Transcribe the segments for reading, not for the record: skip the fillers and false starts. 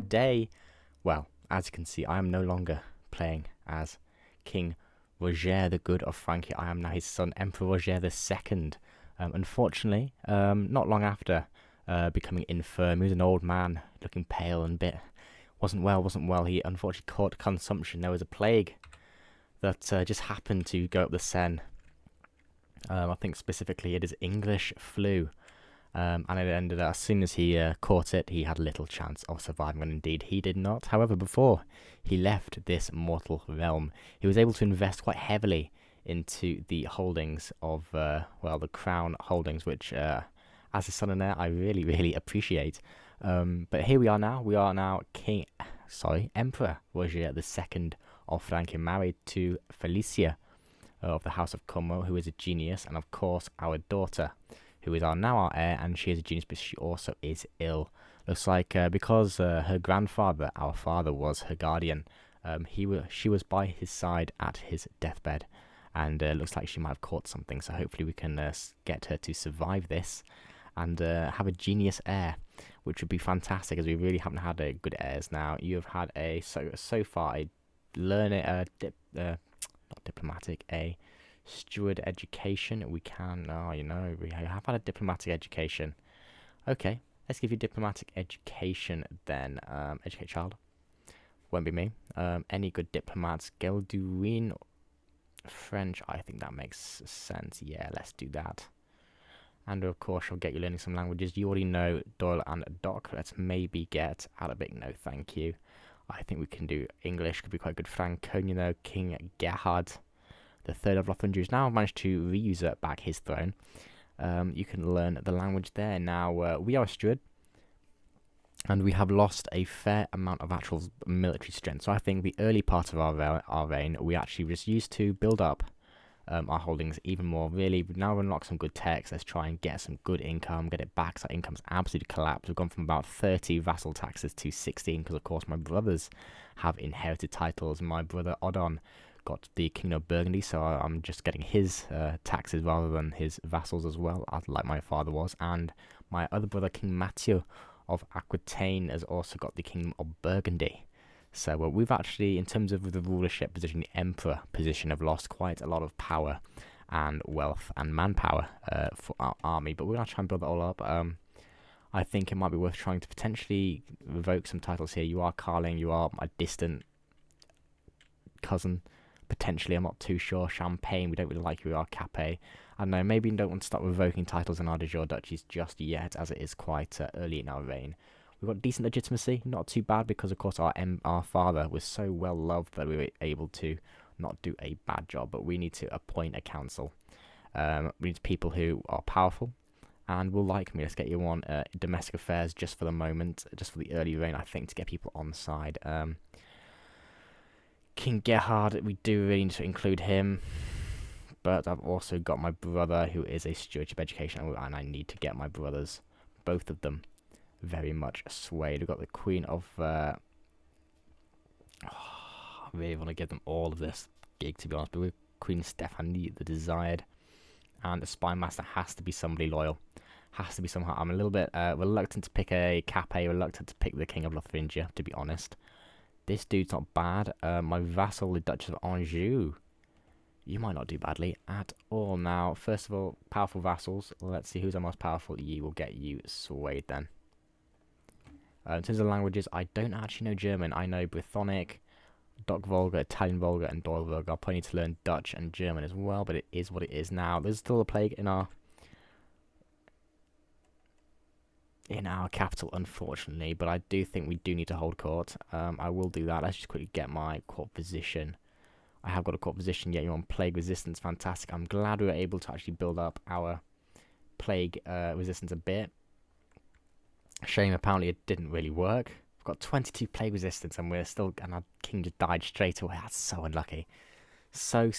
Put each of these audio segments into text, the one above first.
today, well, as you can see, I am no longer playing as King Roger the Good of Francia. I am now his son, Emperor Roger the Second. Unfortunately, not long after becoming infirm, he was an old man, looking pale and wasn't well. He unfortunately caught consumption. There was a plague that just happened to go up the Seine. I think specifically it is English flu. And it ended up, as soon as he caught it, he had little chance of surviving, and indeed he did not. However, before he left this mortal realm, he was able to invest quite heavily into the holdings of, the crown holdings, which, as a son and heir, I really appreciate. But here we are now. We are now Emperor Roger the Second of Francia, married to Felicia of the House of Como, who is a genius, and of course our daughter, who is now our heir, and she is a genius, but she also is ill. Looks like because her grandfather, our father, was her guardian, she was by his side at his deathbed, and looks like she might have caught something, so hopefully we can get her to survive this, and have a genius heir, which would be fantastic, as we really haven't had good heirs now. You have had so far a steward education. We have had a diplomatic education. Okay, let's give you diplomatic education then. Educate child. Won't be me. Any good diplomats? Gelduin, French. I think that makes sense. Yeah, let's do that. And of course, I'll get you learning some languages. You already know Doyle and Doc. Let's maybe get Arabic. No, thank you. I think we can do English. Could be quite good. Franconian, King Gerhard the Third of Lothringen has now managed to re-usurp back his throne. You can learn the language there. Now, we are a steward, and we have lost a fair amount of actual military strength. So I think the early part of our reign, we actually just used to build up our holdings even more. Really, we've now unlocked some good techs. Let's try and get some good income, get it back. So our income's absolutely collapsed. We've gone from about 30 vassal taxes to 16, because of course my brothers have inherited titles. My brother Odon got the Kingdom of Burgundy, so I'm just getting his taxes rather than his vassals as well, like my father was. And my other brother, King Mathieu of Aquitaine, has also got the Kingdom of Burgundy. So we've actually, in terms of the rulership position, the emperor position, have lost quite a lot of power and wealth and manpower for our army. But we're going to try and build it all up. I think it might be worth trying to potentially revoke some titles here. You are KARLING, you are my distant cousin. Potentially, I'm not too sure. Champagne, we don't really like you. We are Capet. I don't know, maybe you don't want to start revoking titles in our de jure duchies just yet, as it is quite early in our reign. We've got decent legitimacy, not too bad, because of course our father was so well loved that we were able to not do a bad job. But we need to appoint a council. We need people who are powerful and will like me. Let's get you on domestic affairs just for the moment, just for the early reign, I think, to get people on side. King Gerhard, we do really need to include him, but I've also got my brother, who is a stewardship education, and I need to get my brothers, both of them, very much swayed. We've got the Queen of... I really want to give them all of this gig, to be honest, but with Queen Stephanie, the Desired, and the Spy Master has to be somebody loyal. Has to be somehow. I'm a little bit reluctant to pick a Capet, reluctant to pick the King of Lothringia, to be honest. This dude's not bad. My vassal, the Duchess of Anjou. You might not do badly at all. Now, first of all, powerful vassals. Let's see who's our most powerful. You will get you swayed then. In terms of languages, I don't actually know German. I know Brythonic, Doc Volga, Italian Volga, and Doyle Volga. I'll probably need to learn Dutch and German as well, but it is what it is now. There's still a plague in our capital, unfortunately, but I do think we do need to hold court. I will do that. Let's just quickly get my court position. I have got a court position. Yeah, you're on plague resistance. Fantastic. I'm glad we were able to actually build up our plague resistance a bit. Shame, apparently it didn't really work. We've got 22 plague resistance, and our king just died straight away. That's so unlucky. So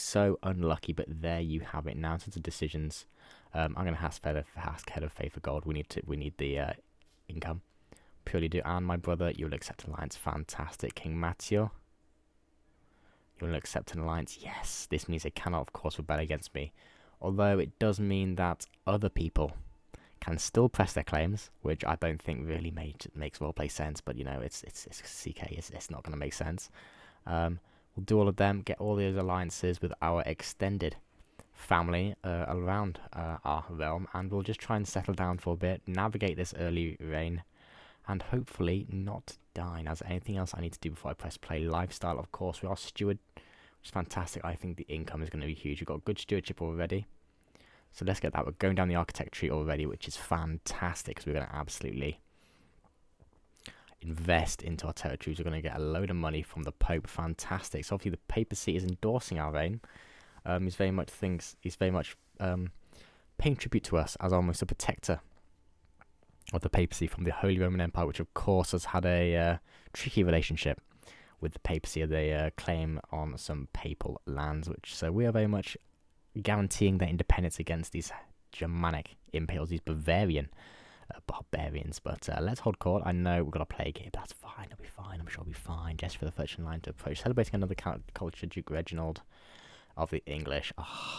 unlucky, but there you have it. Now, in terms of decisions, I'm going to ask Head of Faith for Gold. We need the income. Purely do. And my brother, you'll accept an alliance. Fantastic. King Mathieu, you'll accept an alliance. Yes, this means they cannot, of course, rebel against me. Although it does mean that other people can still press their claims, which I don't think really makes roleplay sense. But you know, it's CK. It's not going to make sense. We'll do all of them, get all those alliances with our extended family around our realm, and we'll just try and settle down for a bit, navigate this early reign, and hopefully not die. Now, is there anything else I need to do before I press play? Lifestyle, of course. We are steward, which is fantastic. I think the income is going to be huge. We've got good stewardship already. So let's get that. We're going down the architect tree already, which is fantastic, because we're going to absolutely invest into our territories. We're going to get a load of money from the Pope. Fantastic. So obviously the papacy is endorsing our reign. He's very much paying tribute to us as almost a protector of the papacy from the Holy Roman Empire, which of course has had a tricky relationship with the papacy. They claim on some papal lands, so we are very much guaranteeing their independence against these Germanic imperials, these Bavarian barbarians. But let's hold court. I know we've got a plague here, but that's fine. It'll be fine. I'm sure it'll be fine. Just for the first line to approach. Celebrating another culture, Duke Reginald of the English.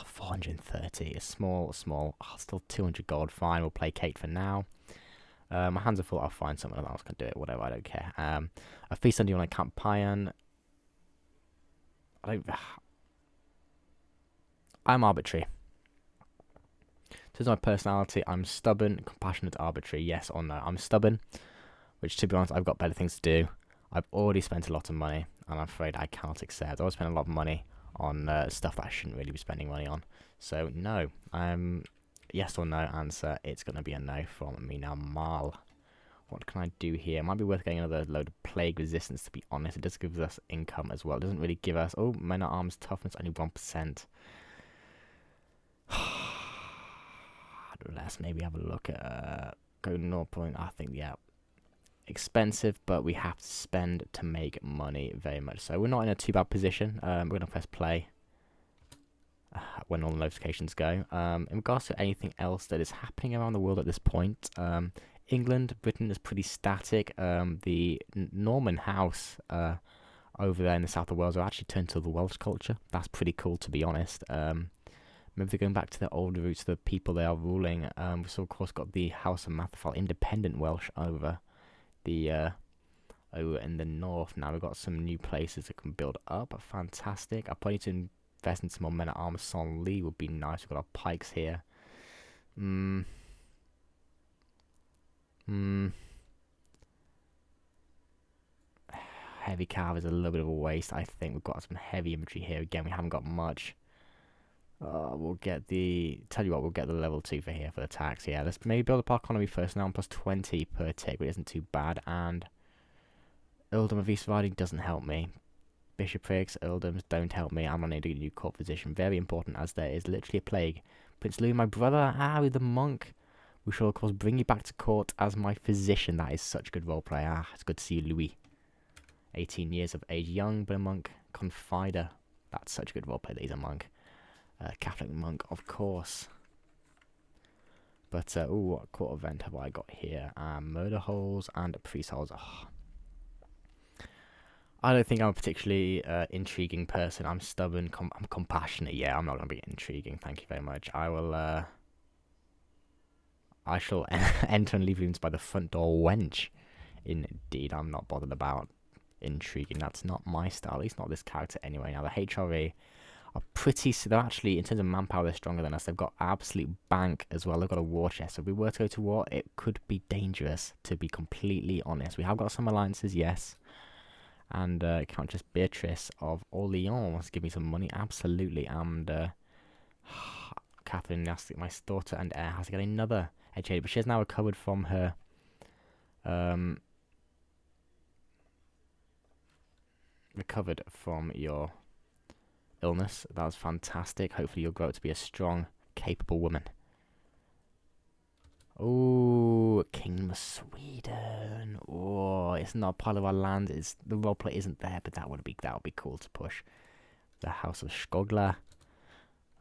430. It's small. Still 200 gold. Fine. We'll play Kate for now. My hands are full. I'll find someone else can do it. Whatever. I don't care. A feast on you on a campaign. I'm arbitrary. In terms of my personality, I'm stubborn, compassionate, arbitrary. Yes or no? I'm stubborn, which, to be honest, I've got better things to do. I've already spent a lot of money, and I'm afraid I cannot accept. I've already spent a lot of money on stuff that I shouldn't really be spending money on. So, no. Yes or no answer. It's going to be a no from me. Now, Mal. What can I do here? It might be worth getting another load of plague resistance, to be honest. It does give us income as well. It doesn't really give us... Oh, men at arms toughness, only 1%. Let's maybe have a look at go 0. I think, yeah, expensive, but we have to spend to make money, very much so. We're not in a too bad position. We're going to press play when all the notifications go. In regards to anything else that is happening around the world at this point, England, Britain is pretty static. The Norman house over there in the south of Wales are actually turned to the Welsh culture. That's pretty cool, to be honest. Maybe they're going back to their old roots, the people they are ruling. We've of course got the House of Matherfall, independent Welsh over in the north. Now we've got some new places that can build up. Fantastic. I probably need to invest in some more men at arms. Senlis would be nice. We've got our pikes here. Heavy cav is a little bit of a waste. I think we've got some heavy infantry here. Again, we haven't got much. We'll get the... Tell you what, we'll get the level 2 for here for the tax. Yeah, let's maybe build up our economy first. Now I'm plus 20 per tick, but it isn't too bad. And Earldom of East Riding doesn't help me. Bishoprics, Earldoms don't help me. I'm going to need a new court position. Very important, as there is literally a plague. Prince Louis, my brother, with the monk. We shall, of course, bring you back to court as my physician. That is such good roleplay. It's good to see you, Louis. 18 years of age, young but a monk. Confider. That's such good roleplay that he's a monk. Catholic monk, of course. But, what court event have I got here? Murder holes and priest holes. I don't think I'm a particularly intriguing person. I'm stubborn. I'm compassionate. Yeah, I'm not going to be intriguing. Thank you very much. I shall enter and leave rooms by the front door, wench. Indeed, I'm not bothered about intriguing. That's not my style. At least not this character anyway. Now, the HRE are pretty... So they're actually, in terms of manpower, they're stronger than us. They've got absolute bank as well. They've got a war chest. So if we were to go to war, it could be dangerous, to be completely honest. We have got some alliances, yes. And Countess Beatrice of Orleans wants to give me some money. Absolutely. And Catherine, my daughter and heir, has to get another HA. But she has now recovered from her... recovered from your illness. That was fantastic. Hopefully you'll grow up to be a strong, capable woman. Oh, Kingdom of Sweden. Oh, it's not part of our land. The roleplay isn't there, but that would be cool to push. The House of Skogler.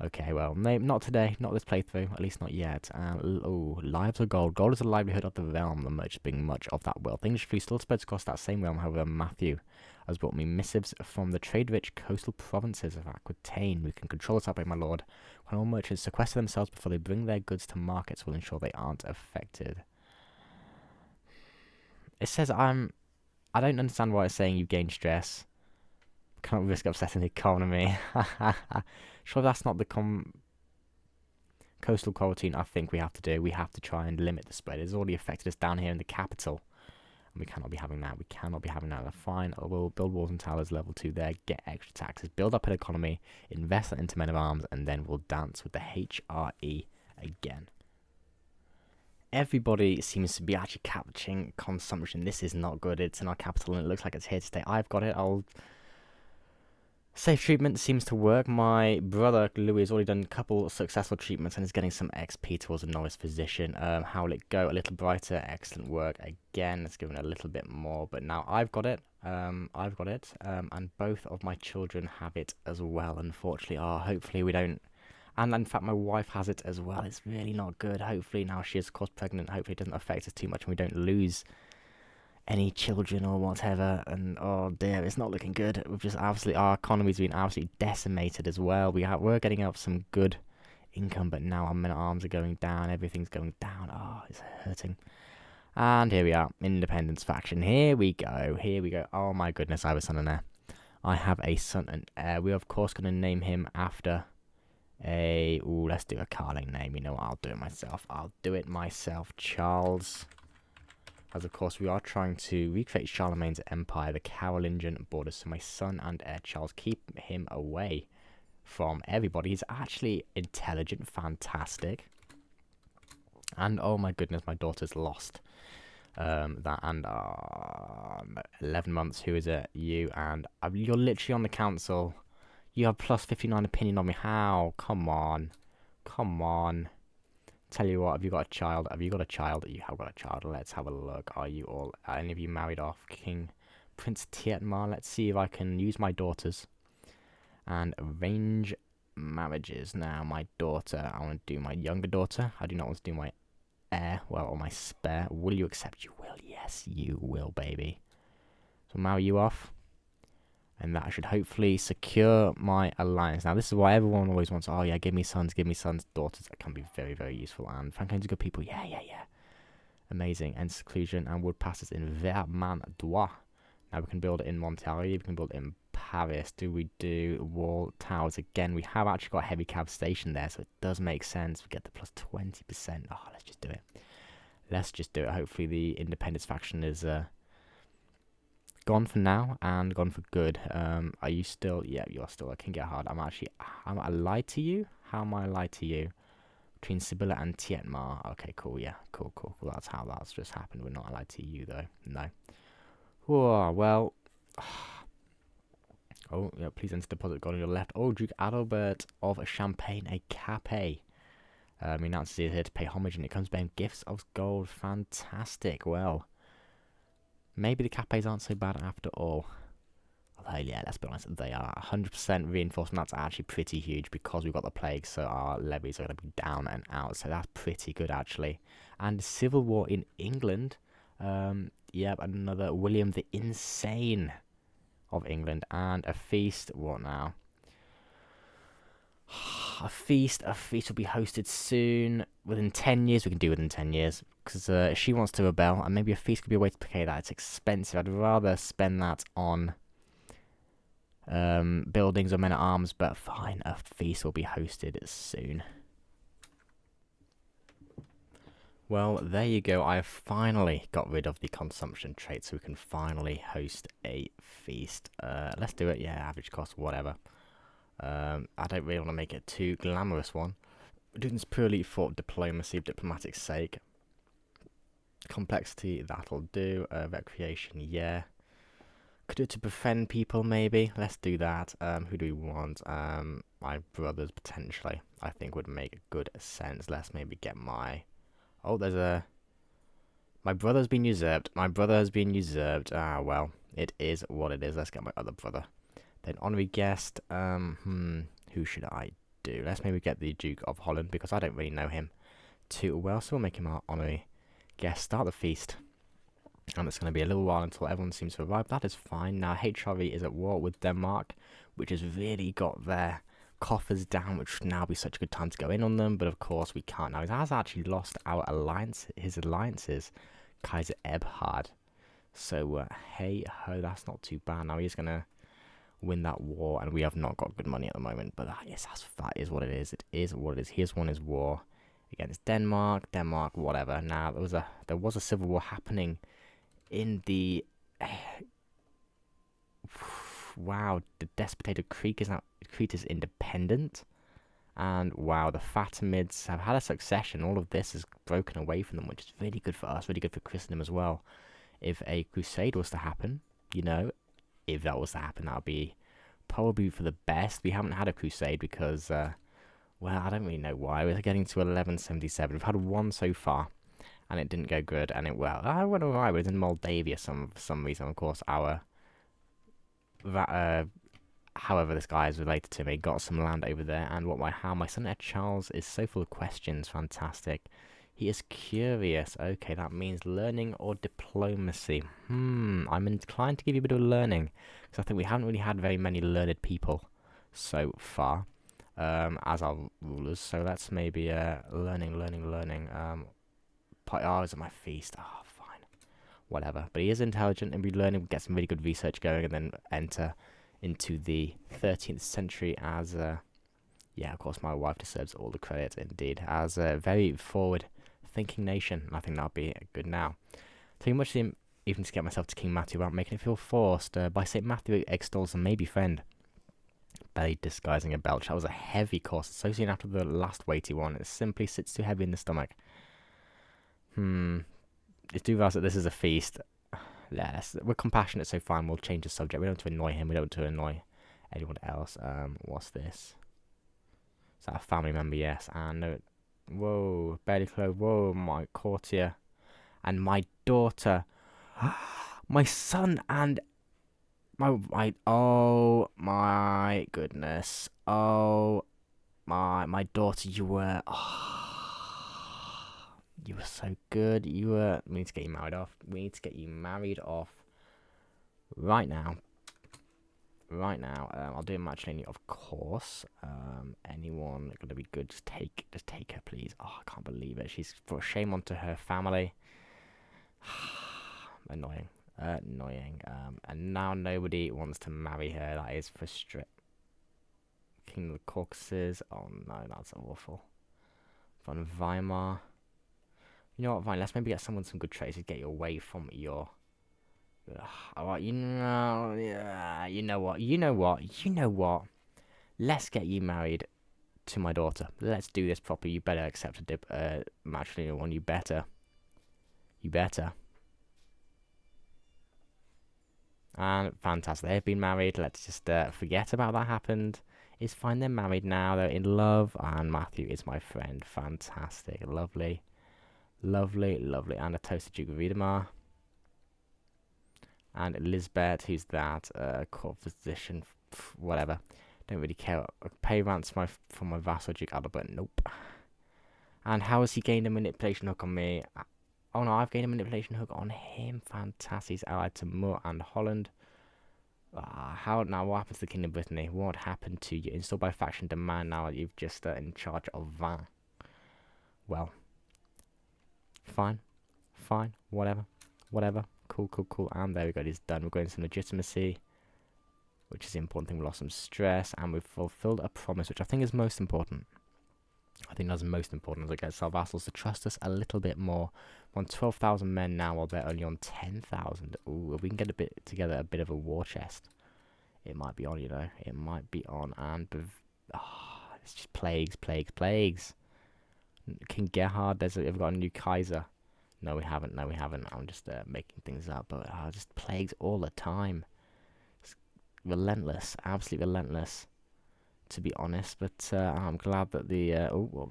Okay, well, not today, not this playthrough, at least not yet. Oh, lives of gold. Gold is the livelihood of the realm, the merchant being much of that wealth. English free still spreads across that same realm, however, Matthew has brought me missives from the trade-rich coastal provinces of Aquitaine. We can control this outbreak, my lord. When all merchants sequester themselves before they bring their goods to markets, will ensure they aren't affected. It says I don't understand why it's saying you gain stress. Can't risk upsetting the economy. Sure, that's not the coastal quarantine I think we have to do. We have to try and limit the spread. It's already affected us down here in the capital. And we cannot be having that. We cannot be having that. That's fine. We'll build walls and towers level 2 there. Get extra taxes. Build up an economy. Invest that into men of arms. And then we'll dance with the HRE again. Everybody seems to be actually capturing consumption. This is not good. It's in our capital and it looks like it's here to stay. I've got it. Safe treatment seems to work. My brother Louis has already done a couple successful treatments and is getting some XP towards a novice physician. How will it go? A little brighter. Excellent work. Again, let's give it a little bit more. But now I've got it. And both of my children have it as well. Unfortunately, hopefully we don't. And in fact, my wife has it as well. It's really not good. Hopefully now she is, of course, pregnant. Hopefully it doesn't affect us too much and we don't lose any children or whatever. And oh dear, it's not looking good. We've just absolutely, our economy's been absolutely decimated as well. We're getting up some good income, but now our men at arms are going down. Everything's going down. Oh, it's hurting. And here we are, independence faction. Here we go. Here we go. Oh my goodness, I have a son and heir. I have a son and heir. We're of course going to name him after let's do a KARLING name. You know what? I'll do it myself. Charles. As of course we are trying to recreate Charlemagne's empire, the Carolingian borders. So my son and heir Charles, keep him away from everybody. He's actually intelligent, fantastic. And oh my goodness, my daughter's lost. That and 11 months. Who is it? You and you're literally on the council. You have plus 59 opinion on me. How? Come on. Come on. Tell you what, have you got a child? Have you got a child? You have got a child. Let's have a look. Are you all, any of you married off? King Prince Tietmar. Let's see if I can use my daughters and arrange marriages. Now, my daughter, I want to do my younger daughter. I do not want to do my heir, well, or my spare. Will you accept? You will. Yes, you will, baby. So marry you off. And that should hopefully secure my alliance. Now, this is why everyone always wants, oh yeah, give me sons, daughters. That can be very, very useful. And Franklin's good people. Yeah. Amazing. And seclusion and wood passes in Vermandois. Now we can build it in Montargis. We can build it in Paris. Do we do wall towers again? We have actually got a heavy cab station there, so it does make sense. We get the plus 20%. Oh, let's just do it. Let's just do it. Hopefully the independence faction is gone for now and gone for good. Are you still? Yeah, you're still. It can get hard. Am I lied to you? How am I lied to you? Between Sibylla and Tietmar. Okay, cool. Yeah, cool. That's how that's just happened. We're not allied to you though. No. Oh, well. Oh, yeah. Please enter deposit gold on your left. Oh, Duke Adalbert of Champagne, a Capet. He announces he's here to pay homage, and it comes bearing gifts of gold. Fantastic. Well. Maybe the Capes aren't so bad after all. Although, yeah, let's be honest, they are 100% reinforcement. That's actually pretty huge because we've got the plague, so our levies are going to be down and out. So that's pretty good, actually. And civil war in England. Yep, another William the Insane of England. And a feast. What now? A feast will be hosted soon. Within 10 years, we can do within 10 years. Because she wants to rebel, and maybe a feast could be a way to pay that. It's expensive. I'd rather spend that on buildings or men at arms, but fine, a feast will be hosted soon. Well, there you go. I have finally got rid of the consumption trait, so we can finally host a feast. Let's do it. Yeah, average cost, whatever. I don't really want to make it too glamorous one. We're doing this purely for diplomacy, diplomatic sake. Complexity, that'll do. Recreation, yeah. Could do it to befriend people, maybe. Let's do that. Who do we want? My brothers, potentially. I think would make good sense. Let's maybe get my... Oh, there's a... My brother's been usurped. Ah, well. It is what it is. Let's get my other brother. Then honorary guest. Who should I do? Let's maybe get the Duke of Holland, because I don't really know him too well. So we'll make him our honorary guest. Start the feast. And it's going to be a little while until everyone seems to arrive. That is fine. Now, HRV is at war with Denmark, which has really got their coffers down, which would now be such a good time to go in on them. But of course, we can't now. He has actually lost his alliances, Kaiser Eberhard. So, hey ho, that's not too bad. Now, he's going to win that war, and we have not got good money at the moment. But that is what it is. It is what it is. He has won his war against Denmark, whatever. Now, there was a civil war happening in the wow, the Despotator Crete is independent, and wow, the Fatimids have had a succession. All of this has broken away from them, which is really good for us, really good for Christendom as well. If a crusade was to happen, if that was to happen, that would be probably for the best. We haven't had a crusade because, well, I don't really know why. We're getting to 1177. We've had one so far, and it didn't go good. And I went alright. It was in Moldavia for some reason. Of course, however this guy is related to me, got some land over there. And how my son Ed Charles is so full of questions. Fantastic. He is curious. Okay, that means learning or diplomacy. I'm inclined to give you a bit of learning, because I think we haven't really had very many learned people so far as our rulers. So let's maybe learning. Priorities at my feast. Oh, fine. Whatever. But he is intelligent, and we learning. We get some really good research going, and then enter into the 13th century as yeah, of course, my wife deserves all the credit, indeed, as a very forward-thinking nation. I think that'll be good now. Too much even to get myself to King Matthew without making it feel forced. By St. Matthew extols a maybe friend, belly disguising a belch. That was a heavy course, so soon after the last weighty one. It simply sits too heavy in the stomach. It's too vast that this is a feast. Yes, we're compassionate, so fine. We'll change the subject. We don't want to annoy him. We don't want to annoy anyone else. What's this? Is that a family member? Yes. And whoa, barely clothed. Whoa, my courtier and my daughter, my son and my. Oh my goodness. Oh my daughter. You were. You were so good. We need to get you married off. We need to get you married off right now. I'll do a matchmaking, of course. Anyone gonna be good? Just take her, please. Oh, I can't believe it. She's brought shame onto her family. Annoying. And now nobody wants to marry her. That is frustrating. King of the Caucasus. Oh no, that's awful. Von Weimar. You know what, fine, let's maybe get someone some good traits to get you away from your... Alright, you know what? Let's get you married to my daughter. Let's do this properly. You better accept a matrimonial one. You better. And fantastic. They've been married. Let's just forget about that happened. It's fine, they're married now. They're in love. And Matthew is my friend. Fantastic. Lovely. And a toast to Duke of Wiedemar. And Elizabeth, who's that? Court physician, whatever. Don't really care. Pay ransom for my vassal Duke Adalbert. Nope. And how has he gained a manipulation hook on me? Oh no, I've gained a manipulation hook on him. Fantastic. He's allied to Moore and Holland. How now? What happens to the Kingdom of Brittany? What happened to you? Installed by faction demand. Now you've just in charge of Van. Well. Fine, whatever, cool, and there we go, it's done. We're going some legitimacy, which is the important thing. We lost some stress, and we've fulfilled a promise, which I think is most important. I think that's most important, as it gets our vassals to trust us a little bit more. We're on 12,000 men now, while they're only on 10,000. Ooh, if we can get a bit of a war chest, it might be on, it might be on, and it's just plagues. King Gerhard, we've got a new Kaiser. No, we haven't. I'm just making things up, but just plagues all the time. It's relentless, absolutely relentless, to be honest. But I'm glad that what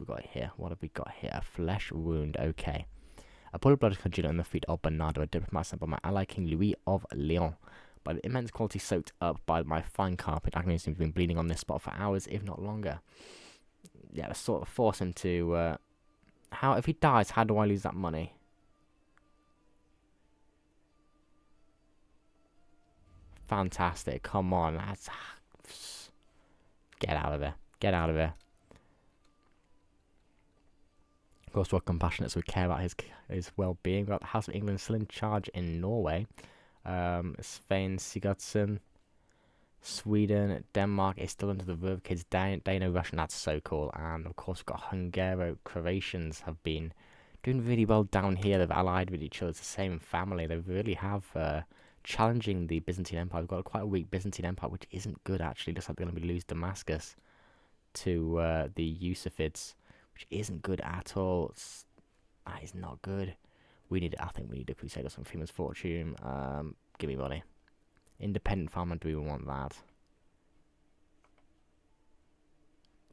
have we got here? A flesh wound. Okay. A pool of blood congealed on the feet of Bernardo, a diplomat sent by my ally King Louis of Lyon. By the immense quality soaked up by my fine carpet, agony seems to have been bleeding on this spot for hours, if not longer. Yeah, let's sort of force him to... if he dies, how do I lose that money? Fantastic. Come on. Get out of here. Get out of here. Of course, we're compassionate, so we care about his well-being. We've got the House of England still in charge in Norway. Svein Sigurdsson. Sweden, Denmark is still under the Verve Kids, Dano-Russian, that's so cool. And of course we've got Hungaro-Croatians have been doing really well down here. They've allied with each other, it's the same family. They really have challenging the Byzantine Empire. We've got quite a weak Byzantine Empire, which isn't good actually. Looks like they're going to lose Damascus to the Yusufids, which isn't good at all. That is not good. I think we need a Crusader, some Freeman's Fortune. Give me money. Independent farmer, do we want that?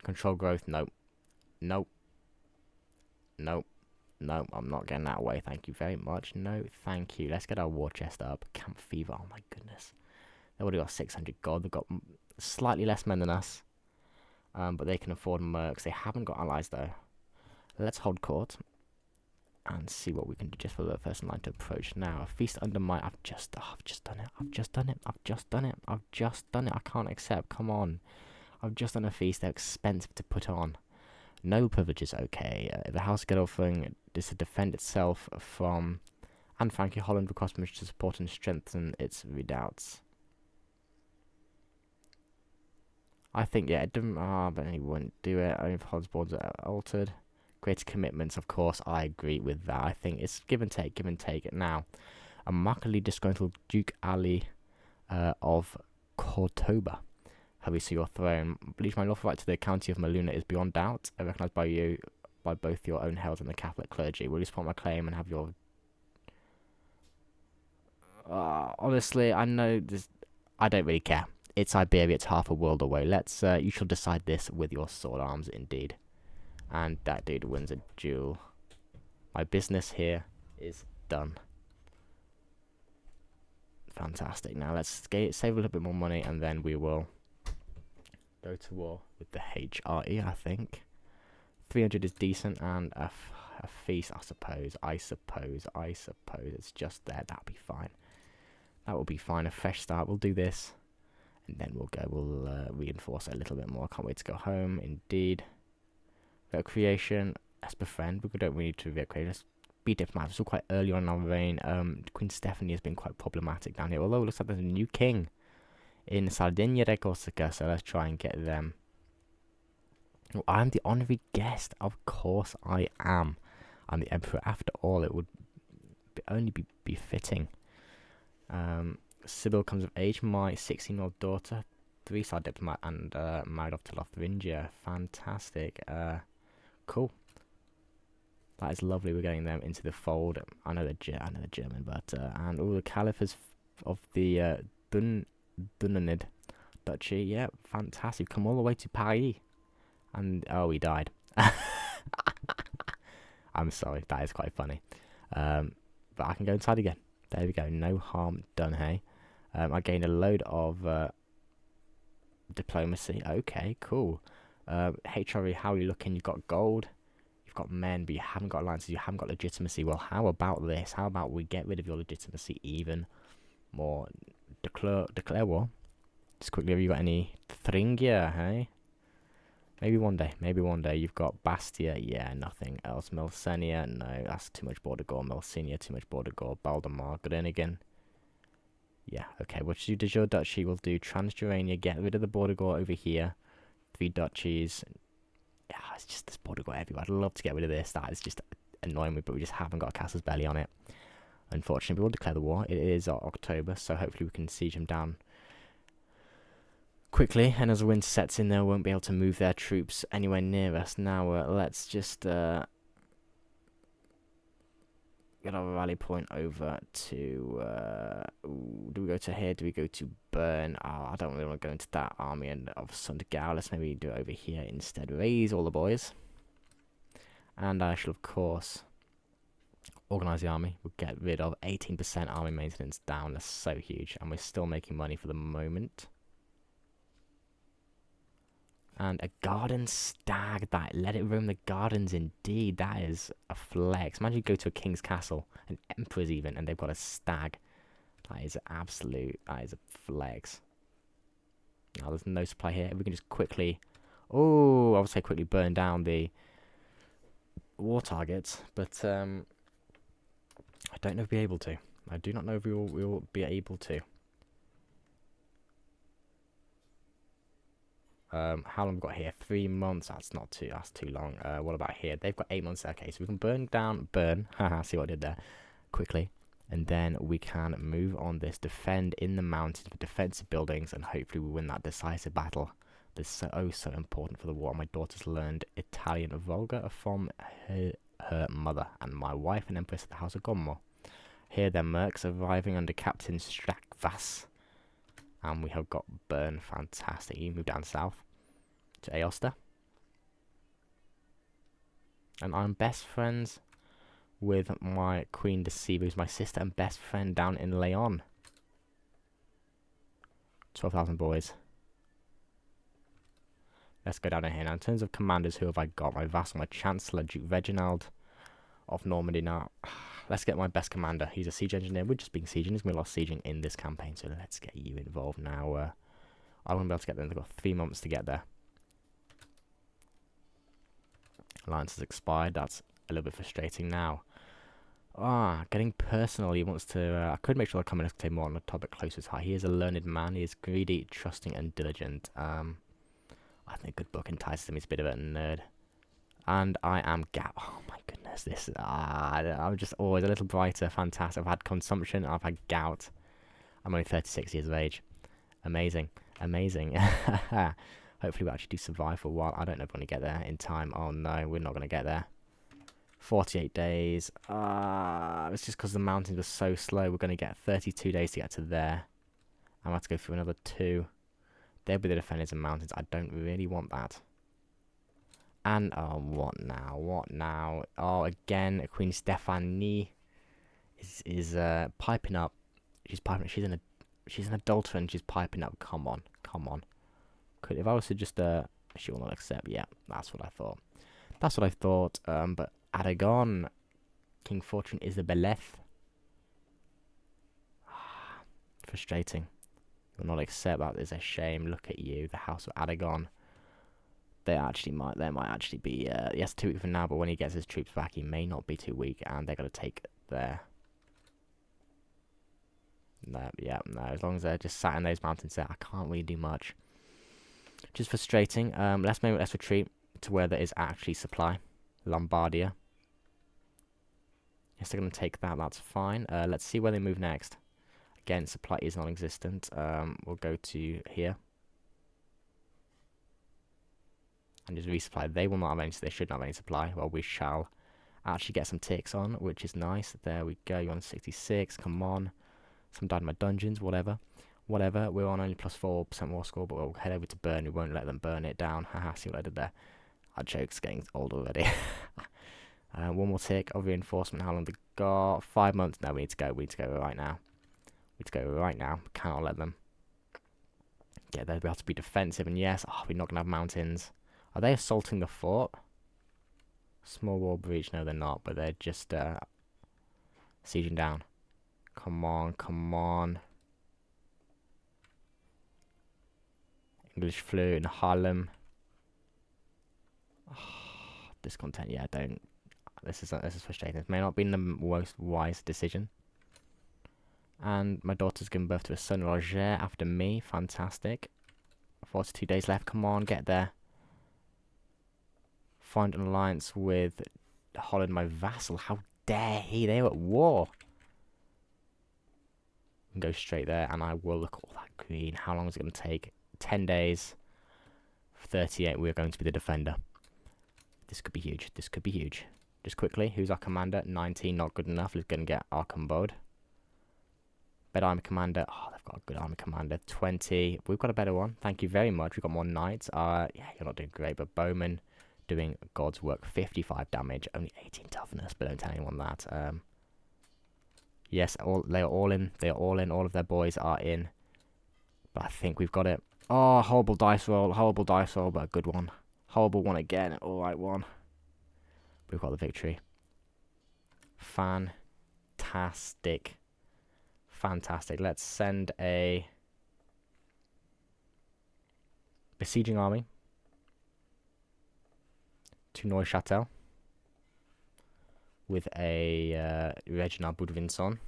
Control growth, nope. Nope. Nope. Nope, I'm not getting that way, thank you very much. No, thank you. Let's get our war chest up. Camp Fever, oh my goodness. They've already got 600 gold. They've got slightly less men than us. But they can afford mercs. They haven't got allies, though. Let's hold court. And see what we can do just for the first line to approach now. A feast under my... I've just done it. I've just done it. I can't accept. Come on. I've just done a feast. They're expensive to put on. No privileges, okay. The House Godolphin is to defend itself from... And Francia, Holland requires permission to support and strengthen its redoubts. I think, yeah, it doesn't... but he wouldn't do it. Only if Holland's boards are altered. Greater commitments, of course, I agree with that. I think it's give and take, give and take. Now, a markedly disgruntled Duke Ali of Cordoba. Have you seen your throne? Believe my lawful right to the county of Maluna is beyond doubt. I recognised by you, by both your own heralds and the Catholic clergy. Will you support my claim and have your... honestly, I know this... I don't really care. It's Iberia, it's half a world away. Let's, you shall decide this with your sword arms, indeed. And that dude wins a duel. My business here is done. Fantastic. Now let's save a little bit more money and then we will go to war with the HRE, I think. 300 is decent and a feast, I suppose. It's just there. That'll be fine. That will be fine. A fresh start. We'll do this. And then we'll reinforce it a little bit more. I can't wait to go home, indeed. Creation, let's befriend. We don't really need to create. Let's be diplomatic. It's still quite early on in our reign. Queen Stephanie has been quite problematic down here. Although it looks like there's a new king in Sardinia de Corsica, so let's try and get them. Oh, I'm the honorary guest. Of course I am. I'm the emperor. After all, it would only be befitting. Sybil comes of age. My 16-year-old daughter, 3-star diplomat, and married off to Lotharingia. Fantastic. Cool. That is lovely. We're getting them into the fold. I know the German, but and all the Caliph of the Dunanid Duchy. Yeah, fantastic. Come all the way to Paris, and oh, he died. I'm sorry. That is quite funny. But I can go inside again. There we go. No harm done. Hey, I gained a load of diplomacy. Okay, cool. HRE, how are you looking? You've got gold, you've got men, but you haven't got alliances, you haven't got legitimacy. Well, how about this? How about we get rid of your legitimacy even more? Declare war. Just quickly, have you got any Thuringia, hey? Maybe one day. You've got Bastia, yeah, nothing else. Melsenia, no, that's too much border gore. Melsinia, too much border gore. Baldemar, Groningen. Yeah, okay, what you do your duchy, we'll do Transjurania, get rid of the border gore over here. 3 duchies. Yeah, it's just this border gore everywhere. I'd love to get rid of this. That is just annoying me, but we just haven't got a Castle's Belly on it. Unfortunately, we will declare the war. It is October, so hopefully we can siege them down quickly. And as the winter sets in, they won't be able to move their troops anywhere near us. Now, let's just get our rally point over to... do we go to here? Do we go to Bern? Oh, I don't really want to go into that army and of Sundgau. Let's maybe do it over here instead. Raise all the boys. And I shall, of course, organise the army. We'll get rid of 18% army maintenance down. That's so huge. And we're still making money for the moment. And a garden stag, that let it roam the gardens indeed. That is a flex. Imagine you go to a king's castle, an emperor's even, and they've got a stag. That is absolute. That is a flex. Now there's no supply here. We can just quickly. Oh, I would say quickly burn down the war targets, but I don't know if we'll be able to. I do not know if we will be able to. How long have we got here? 3 months. That's not too. That's too long. What about here? They've got 8 months. Okay, so we can burn. Haha, see what I did there. Quickly, and then we can move on this. Defend in the mountains with defensive buildings, and hopefully we win that decisive battle. This is so important for the war. My daughter's learned Italian vulgar from her mother, and my wife an empress of the House of Gommo. Here, their mercs arriving under Captain Strakvas. And we have got Bern. Fantastic. You move down south to Aosta. And I'm best friends with my Queen Deceiver, who's my sister and best friend down in Leon. 12,000 boys. Let's go down in here. Now, in terms of commanders, who have I got? My vassal, my Chancellor, Duke Reginald of Normandy. Now, let's get my best commander. He's a siege engineer. We're just being sieging. There's going to be a lot of sieging in this campaign, so let's get you involved now. I won't be able to get there. They've got 3 months to get there. Alliance has expired. That's a little bit frustrating now. Getting personal. He wants to. I could make sure I come in and take more on the topic close to his heart. He is a learned man. He is greedy, trusting, and diligent. I think a good book entices him. He's a bit of a nerd. And I am gout. Oh my goodness, this. I'm just always a little brighter. Fantastic. I've had consumption. I've had gout. I'm only 36 years of age. Amazing. Amazing. Hopefully we actually do survive for a while. I don't know if we're going to get there in time. Oh no, we're not going to get there. 48 days. It's just because the mountains were so slow. We're going to get 32 days to get to there. I'm going to have to go through another 2. They'll be the defenders in mountains. I don't really want that. And, what now? What now? Oh, again, Queen Stephanie is piping up. She's piping up. She's an adulterer and she's piping up. Come on. Come on. If I was to just, she will not accept. Yeah, that's what I thought. That's what I thought. But Aragon, King Fortune Isabeleth. Frustrating. Will not accept that. Is a shame. Look at you, the House of Aragon. There might actually be. Yes, 2 weeks from now. But when he gets his troops back, he may not be too weak, and they're gonna take their. No, yeah, no. As long as they're just sat in those mountains there, I can't really do much. Just frustrating. Let's retreat to where there is actually supply. Lombardia. Yes, they're gonna take that. That's fine. Let's see where they move next. Again, supply is non-existent. We'll go to here. And just resupply. They will not have any, they should not have any supply. Well, we shall actually get some ticks on, which is nice. There we go. You're on 66. Come on. Some died in my dungeons. Whatever. Whatever. We're on only plus 4% war score, but we'll head over to burn. We won't let them burn it down. Haha, see what I did there. Our joke's getting old already. One more tick of reinforcement. How long do we got? 5 months. No, we need to go. We need to go right now. We need to go right now. We cannot let them get there. We have to be defensive. And yes, we're not going to have mountains. Are they assaulting the fort? Small wall breach. No, they're not. But they're just sieging down. Come on, come on. English flew in Harlem. Discontent. Yeah, don't. This is frustrating. This may not be the most wise decision. And my daughter's given birth to a son, Roger, after me. Fantastic. 42 days left. Come on, get there. Find an alliance with Holland, my vassal. How dare he? They were at war. Go straight there, and I will look at all that green. How long is it going to take? 10 days. 38, we're going to be the defender. This could be huge. This could be huge. Just quickly, who's our commander? 19, not good enough. Let's go and get Archambaud. Better army commander. Oh, they've got a good army commander. 20. We've got a better one. Thank you very much. We've got more knights. Yeah, you're not doing great, but Bowman doing God's work. 55 damage. Only 18 toughness, but don't tell anyone that. Yes, they are all in. They are all in. All of their boys are in. But I think we've got it. Oh, horrible dice roll. Horrible dice roll, but a good one. Horrible one again. Alright one. We've got the victory. Fantastic. Fantastic. Let's send a besieging army to Neuchâtel with a Reginald Budvinson.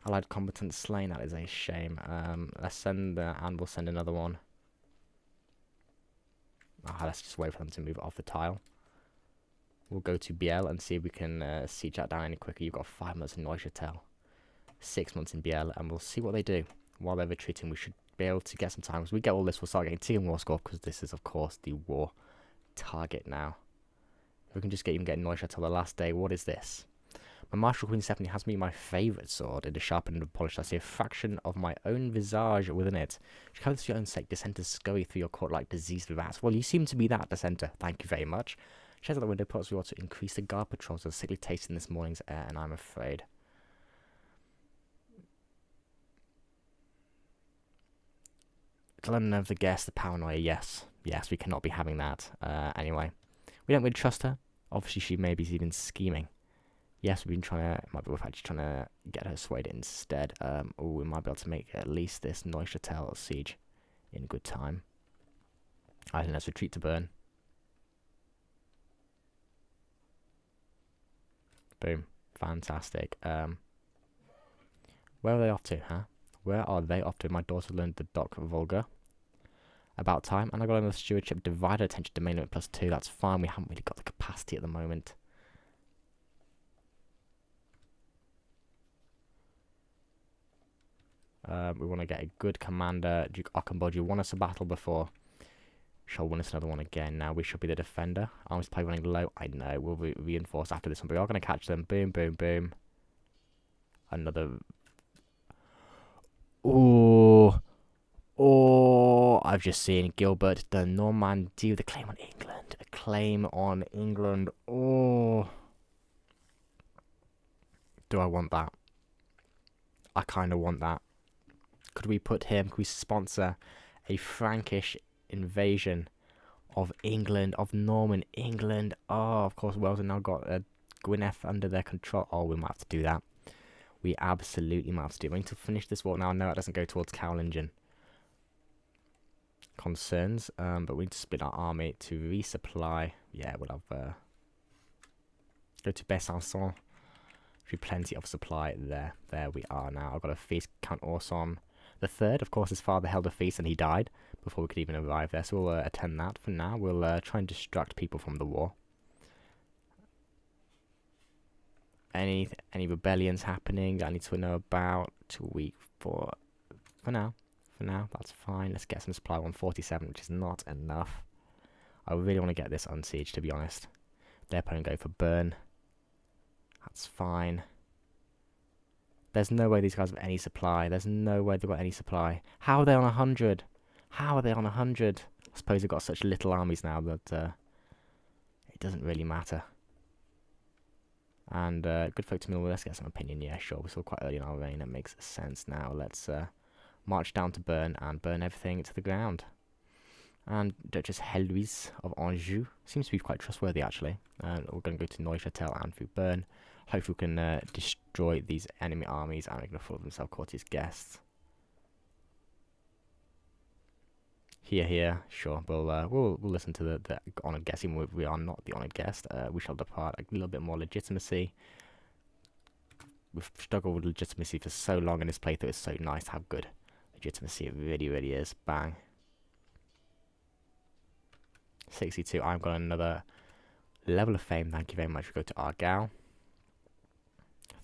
Allied combatants slain. That is a shame. Let's send and we'll send another one. Let's just wait for them to move off the tile. We'll go to Biel and see if we can siege that down any quicker. You've got 5 months in Neuchâtel, 6 months in Biel, and we'll see what they do. While they're retreating, we should be able to get some time. As we get all this, we'll start getting Ticking War Score, because this is, of course, the war target now. If we can just even get Neuchâtel the last day. What is this? My Marshal Queen 70 has me my favourite sword. It is sharpened and polished. I see a fraction of my own visage within it. She covers for your own sake. Dissenters scurry through your court like diseased rats. Well, you seem to be that, dissenter. Thank you very much. Shares out the window, puts you to increase the guard patrols. There's a sickly taste in this morning's air, and I'm afraid. London of the guest, the paranoia, yes. Yes, we cannot be having that. Anyway, we don't really trust her. Obviously, she may be even scheming. Yes, we've been trying to, might be worth actually trying to get her swayed instead. We might be able to make at least this Neuchâtel siege in good time. I think let's retreat to Bern. Boom. Fantastic. Where are they off to, huh? Where are they off to? My daughter learned the Doc Volga. About time. And I got another stewardship. Divided attention domain limit +2. That's fine. We haven't really got the capacity at the moment. We want to get a good commander. Duke Ockenbod, you won us a battle before. Shall win us another one again. Now we should be the defender. Arms play running low. I know. We'll reinforce after this one. But we are going to catch them. Boom, boom, boom. Another. Oh. Oh. I've just seen Gilbert de Normandie with a claim on England. A claim on England. Oh. Do I want that? I kind of want that. Could we put him? Could we sponsor a Frankish invasion of England, of Norman England? Oh, of course, Wales have now got Gwynedd under their control. Oh, we might have to do that. We absolutely might have to do it. We need to finish this war now. No, it doesn't go towards KARLING. Concerns, but we need to split our army to resupply. Yeah, we'll have go to Besançon. Should be plenty of supply there. There we are now. I've got a feast, Count Orson the Third. Of course, his father held a feast and he died before we could even arrive there. So we'll attend that for now. We'll try and distract people from the war. Any rebellions happening that I need to know about? 2 weeks for now. For now, that's fine. Let's get some supply. 147, which is not enough. I really want to get this unsieged, to be honest. Their opponent go for Bern. That's fine. There's no way these guys have any supply. There's no way they've got any supply. How are they on 100? How are they on 100? I suppose they've got such little armies now that it doesn't really matter. And good folk to Millwall. Let's get some opinion. Yeah, sure. We're still quite early in our reign. That makes sense now. Let's march down to Bern and burn everything to the ground. And Duchess Heloise of Anjou seems to be quite trustworthy, actually. We're going to go to Neuchâtel and through Bern. Hopefully we can destroy these enemy armies and make them full of themselves courteous guests. Here, sure. We'll listen to the honoured guest, even if we are not the honoured guest. We shall depart. A little bit more legitimacy. We've struggled with legitimacy for so long in this playthrough. It's so nice to have good legitimacy. It really, really is. Bang. 62. I've got another level of fame. Thank you very much. We go to Argyle.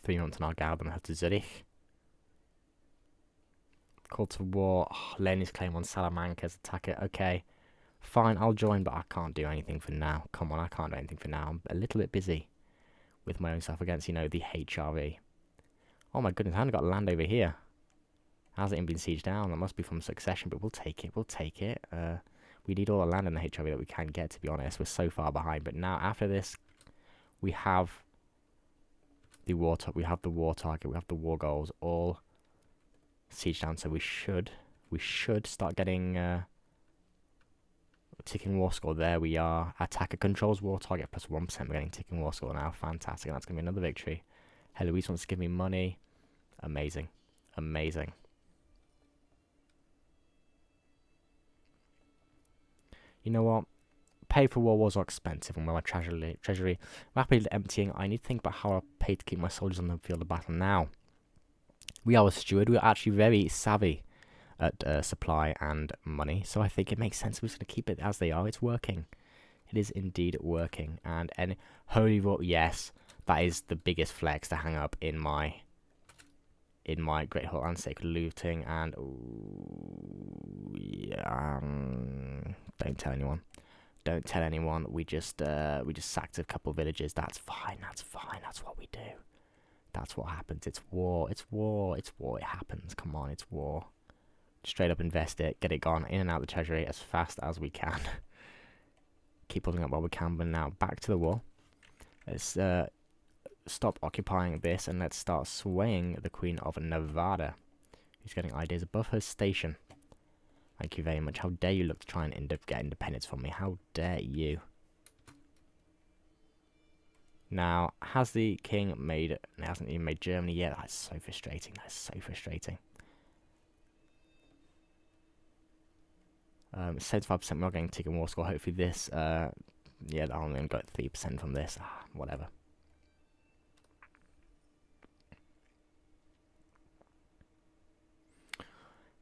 3 months in Argyle, then we head to Zurich. Call to war. Oh, Lenny's claim on Salamanca's attacker. Okay, fine, I'll join, but I can't do anything for now. Come on, I can't do anything for now. I'm a little bit busy with my own stuff against, you know, the HRE. Oh my goodness, I haven't got land over here. Hasn't even been sieged down. That must be from succession, but we'll take it. We'll take it. We need all the land in the HRE that we can get, to be honest. We're so far behind. But now, after this, we have the war. We have the war target. We have the war goals all siege down. So we should start getting ticking war score. There we are. Attacker controls war target plus 1%. We're getting ticking war score now. Fantastic. And that's gonna be another victory. Heloise wants to give me money. Amazing. Amazing. You know what? Pay for war wars are expensive, and with my treasury rapidly emptying, I need to think about how I pay to keep my soldiers on the field of battle now. We are a steward. We are actually very savvy at supply and money, so I think it makes sense we're just going to keep it as they are. It's working. It is indeed working. And holy war, yes, that is the biggest flex to hang up in my Great Hall and Sacred Looting. And yeah, don't tell anyone. Don't tell anyone. We just sacked a couple villages. That's fine. That's fine. That's what we do. That's what happens. It's war. It's war. It's war. It happens. Come on, it's war. Straight up invest it. Get it gone in and out of the treasury as fast as we can. Keep building up while we can. But now back to the war. Let's stop occupying this and let's start swaying the Queen of Nevada, who's getting ideas above her station. Thank you very much. How dare you look to try and get independence from me? How dare you? Now, has the king made... It hasn't even made Germany yet. That's so frustrating. That's so frustrating. 75%. We're not getting Ticket War Score. Hopefully this... yeah, I only got 3% from this. Whatever.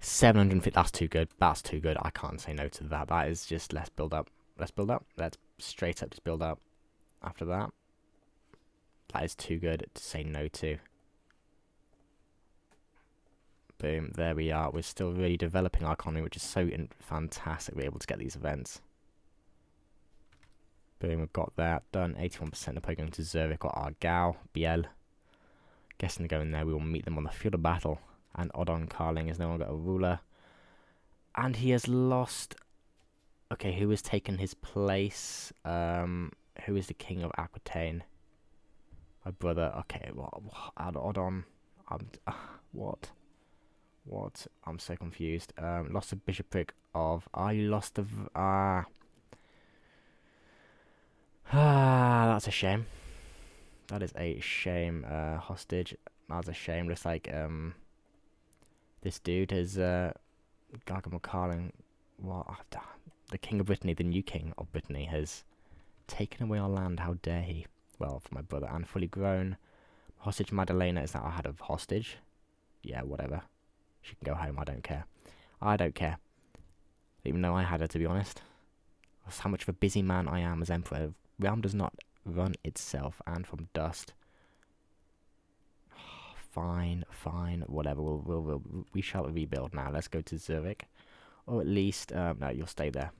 $750. That's too good. That's too good. I can't say no to that. That is just... Let's build up. Let's build up. Let's straight up just build up. After that. That is too good to say no to. Boom, there we are. We're still really developing our economy, which is so fantastic. We're able to get these events. Boom, we've got that done. 81% of going to Zurich or Argau, Biel. Guessing to go in there, we will meet them on the field of battle. And Odon Karling is no longer a ruler. And he has lost... Okay, who has taken his place? Who is the king of Aquitaine? My brother. Okay, Odon. What? What? I'm so confused. Lost the bishopric of... you lost the... that's a shame. That is a shame. Hostage. That's a shame. Looks like, this dude has, Gargamel Carling... What? The king of Brittany, the new king of Brittany, has taken away our land. How dare he? Well, for my brother. And fully grown. Hostage Madalena. Is that I had a hostage? Yeah, whatever. She can go home. I don't care. I don't care. Even though I had her, to be honest. That's how much of a busy man I am as emperor. Realm does not run itself. And from dust. Fine, fine, whatever. We shall rebuild now. Let's go to Zurich. Or at least, no, you'll stay there.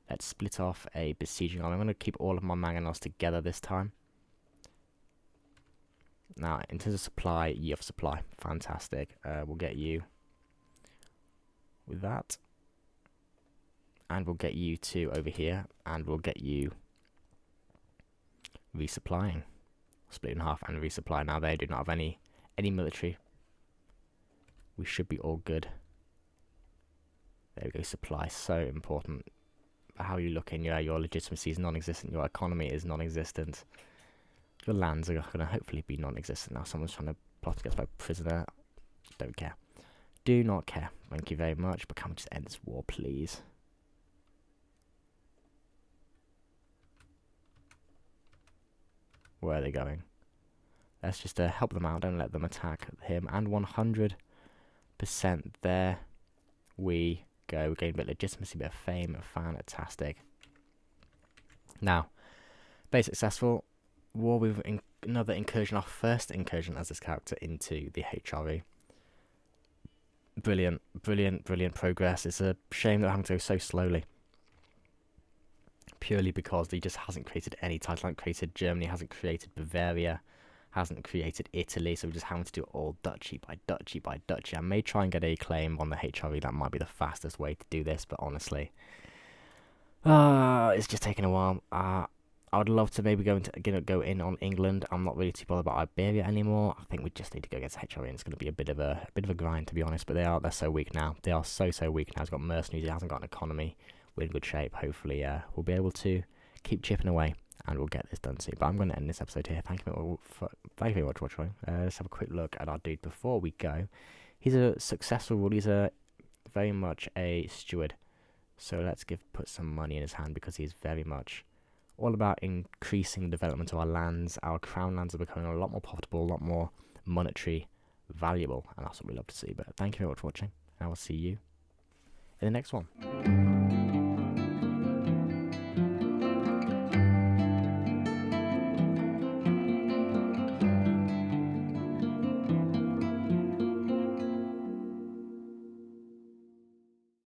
Let's split off a besieging army. I'm going to keep all of my mangonels together this time. Now, in terms of supply, you have supply. Fantastic. We'll get you with that. And we'll get you two over here. And we'll get you resupplying. Split in half and resupply. Now, they do not have any military. We should be all good. There we go. Supply, so important. But how are you looking? Yeah, your legitimacy is non-existent. Your economy is non-existent. Your lands are going to hopefully be non-existent. Now someone's trying to plot against my prisoner. Don't care. Do not care. Thank you very much. But can we just end this war, please? Where are they going? Let's just help them out. Don't let them attack him. And 100% there we go. We gain a bit of legitimacy, a bit of fame. Fantastic. Now, very successful. War with another incursion, our first incursion as this character into the HRE. Brilliant, brilliant, brilliant progress. It's a shame that I'm having to go so slowly. Purely because he just hasn't created any title. Hasn't created Germany, hasn't created Bavaria, hasn't created Italy, so we're just having to do it all duchy by duchy by duchy. I may try and get a claim on the HRE. That might be the fastest way to do this, but honestly, it's just taking a while. I would love to maybe go in on England. I'm not really too bothered about Iberia anymore. I think we just need to go against HRE, and it's going to be a bit of a grind, to be honest. But they're so weak now. They are so weak now. It's got mercenaries. It hasn't got an economy. We're in good shape. Hopefully, we'll be able to keep chipping away and we'll get this done soon. But I'm going to end this episode here. Thank you very much for watching. Let's have a quick look at our dude before we go. He's a successful ruler. He's a very much a steward. So let's put some money in his hand, because he's very much all about increasing the development of our lands. Our crown lands are becoming a lot more profitable, a lot more monetary valuable, and that's what we love to see. But thank you very much for watching, and I will see you in the next one.